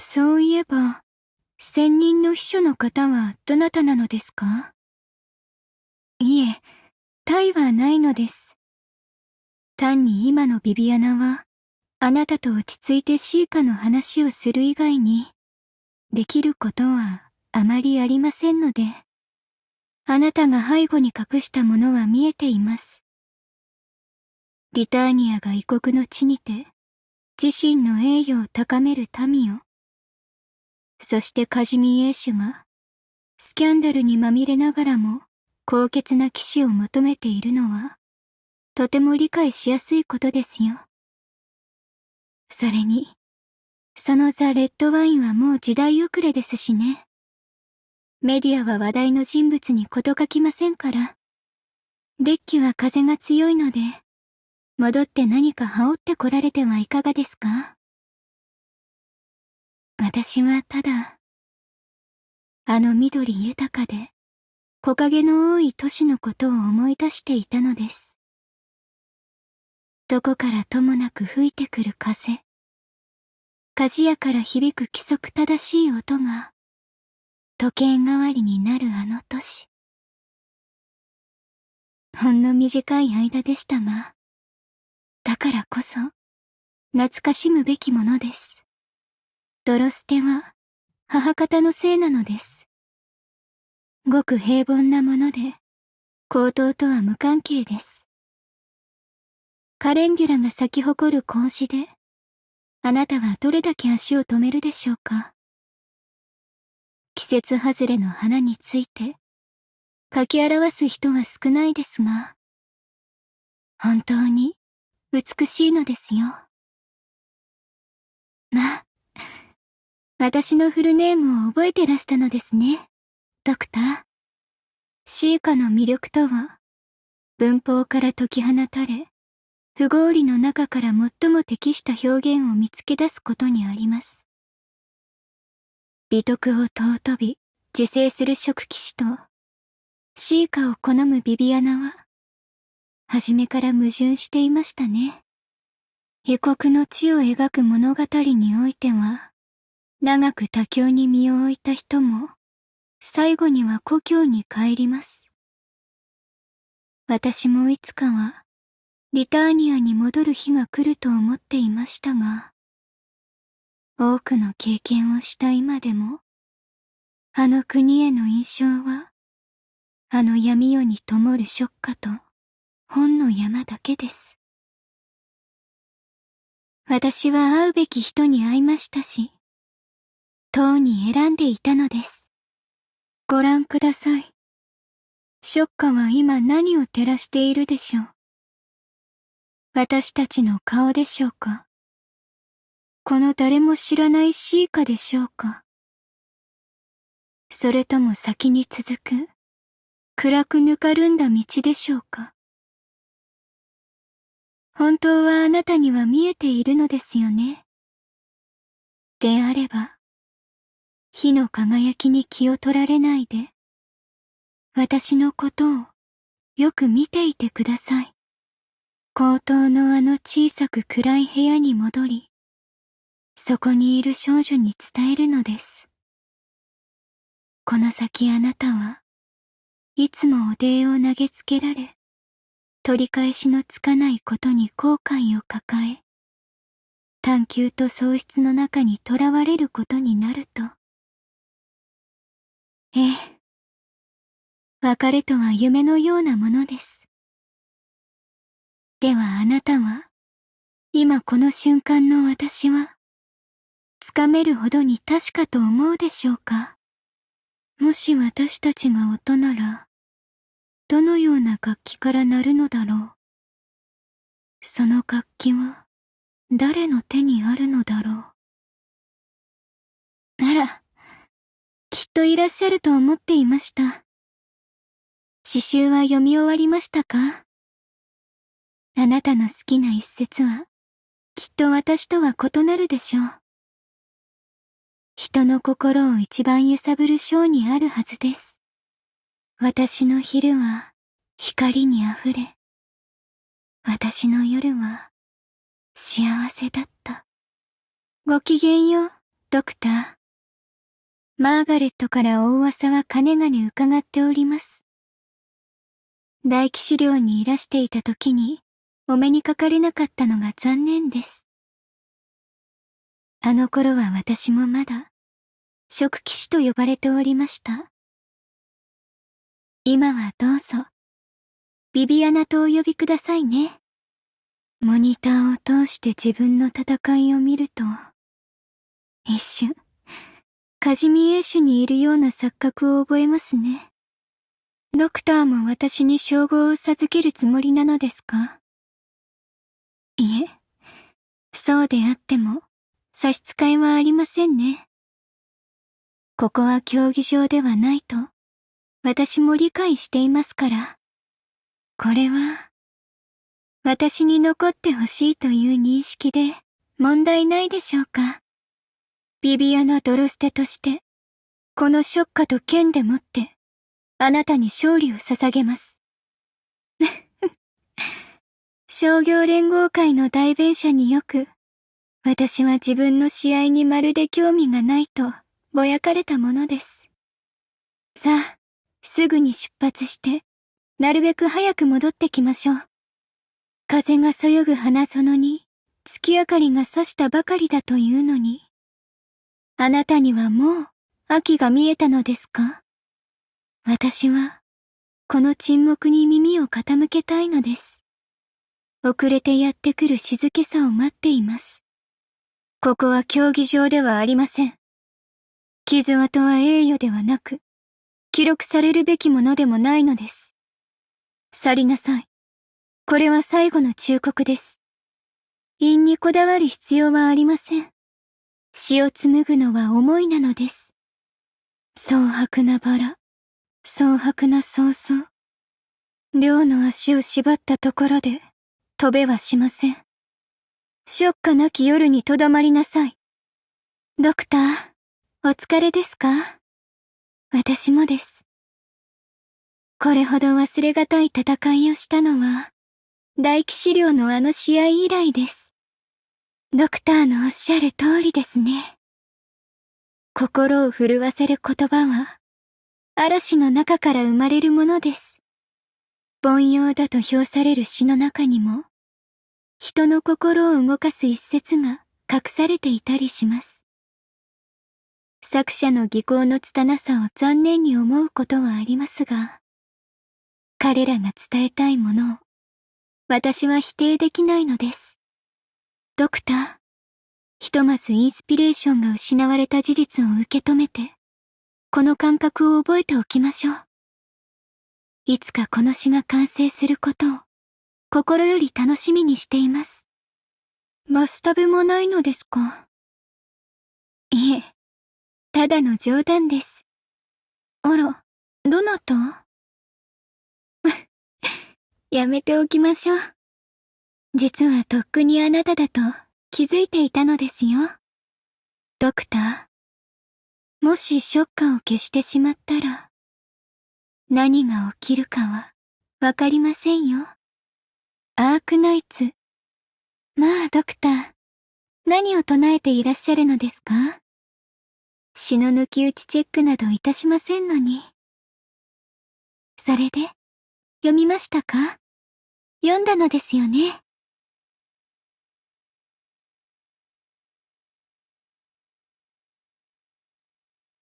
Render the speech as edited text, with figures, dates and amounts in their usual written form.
そういえば、専任の秘書の方はどなたなのですか？いえ、他意はないのです。単に今のビビアナは、あなたと落ち着いてシーカの話をする以外に、できることはあまりありませんので、あなたが背後に隠したものは見えています。リターニアが異国の地にて、自身の栄誉を高める民を、そしてカジミエーシュが、スキャンダルにまみれながらも、高潔な騎士を求めているのは、とても理解しやすいことですよ。それに、そのザ・レッドワインはもう時代遅れですしね。メディアは話題の人物に事欠きませんから。デッキは風が強いので、戻って何か羽織ってこられてはいかがですか？私はただ、あの緑豊かで、木陰の多い都市のことを思い出していたのです。どこからともなく吹いてくる風。鍛冶屋から響く規則正しい音が、時計代わりになるあの都市。ほんの短い間でしたが、だからこそ、懐かしむべきものです。ドロステは、母方のせいなのです。ごく平凡なもので、高等とは無関係です。カレンデュラが咲き誇る格子で、あなたはどれだけ足を止めるでしょうか？季節外れの花について、書き表す人は少ないですが、本当に美しいのですよ。まあ、私のフルネームを覚えてらしたのですね、ドクター。シーカの魅力とは、文法から解き放たれ、不合理の中から最も適した表現を見つけ出すことにあります。美徳を尊び、自制する食騎士と、シーカを好むビビアナは、初めから矛盾していましたね。異国の地を描く物語においては、長く他境に身を置いた人も、最後には故郷に帰ります。私もいつかは、リターニアに戻る日が来ると思っていましたが、多くの経験をした今でも、あの国への印象は、あの闇夜に灯るショッカと本の山だけです。私は会うべき人に会いましたし、党に選んでいたのです。ご覧ください。ショッカは今何を照らしているでしょう。私たちの顔でしょうか。この誰も知らないシーカでしょうか。それとも先に続く、暗くぬかるんだ道でしょうか。本当はあなたには見えているのですよね。であれば、火の輝きに気を取られないで、私のことをよく見ていてください。高等のあの小さく暗い部屋に戻り、そこにいる少女に伝えるのです。この先あなたはいつもお礼を投げつけられ、取り返しのつかないことに後悔を抱え、探求と喪失の中に囚われることになると。ええ。別れとは夢のようなものです。ではあなたは、今この瞬間の私は、つかめるほどに確かと思うでしょうか。もし私たちが音なら、どのような楽器から鳴るのだろう。その楽器は、誰の手にあるのだろう。あら、きっといらっしゃると思っていました。詩集は読み終わりましたか？あなたの好きな一節は、きっと私とは異なるでしょう。人の心を一番揺さぶる章にあるはずです。私の昼は光にあふれ、私の夜は幸せだった。ごきげんよう、ドクター、マーガレットからお噂はかねがね伺っております。大気資料にいらしていた時にお目にかかれなかったのが残念です。あの頃は私もまだ食騎士と呼ばれておりました。今はどうぞビビアナとお呼びくださいね。モニターを通して自分の戦いを見ると、一瞬カジミエーシュにいるような錯覚を覚えますね。ドクターも私に称号を授けるつもりなのですか？いえ、そうであっても差し支えはありませんね。ここは競技場ではないと私も理解していますから。これは私に残ってほしいという認識で問題ないでしょうか。ビビアナ・ドロステとしてこのショッカと剣でもってあなたに勝利を捧げます。商業連合会の代弁者によく、私は自分の試合にまるで興味がないとぼやかれたものです。さあ、すぐに出発して、なるべく早く戻ってきましょう。風がそよぐ花園に月明かりが差したばかりだというのに、あなたにはもう秋が見えたのですか？私は、この沈黙に耳を傾けたいのです。遅れてやってくる静けさを待っています。ここは競技場ではありません。傷跡は栄誉ではなく、記録されるべきものでもないのです。去りなさい。これは最後の忠告です。因にこだわる必要はありません。死を紡ぐのは思いなのです。蒼白なバラ、蒼白な早々。両の足を縛ったところで、飛べはしません。ショッカなき夜にとどまりなさい。ドクター、お疲れですか？私もです。これほど忘れがたい戦いをしたのは、大気資料のあの試合以来です。ドクターのおっしゃる通りですね。心を震わせる言葉は、嵐の中から生まれるものです。凡庸だと評される詩の中にも、人の心を動かす一節が隠されていたりします。作者の技巧の拙さを残念に思うことはありますが、彼らが伝えたいものを、私は否定できないのです。ドクター、ひとまずインスピレーションが失われた事実を受け止めて、この感覚を覚えておきましょう。いつかこの詩が完成することを、心より楽しみにしています。バスタブもないのですか？いえ、ただの冗談です。あら、どなた？やめておきましょう。実はとっくにあなただと気づいていたのですよ。ドクター、もしショッカーを消してしまったら、何が起きるかはわかりませんよ。アークナイツ。まあ、ドクター、何を唱えていらっしゃるのですか？詩の抜き打ちチェックなどいたしませんのに。それで、読みましたか？読んだのですよね。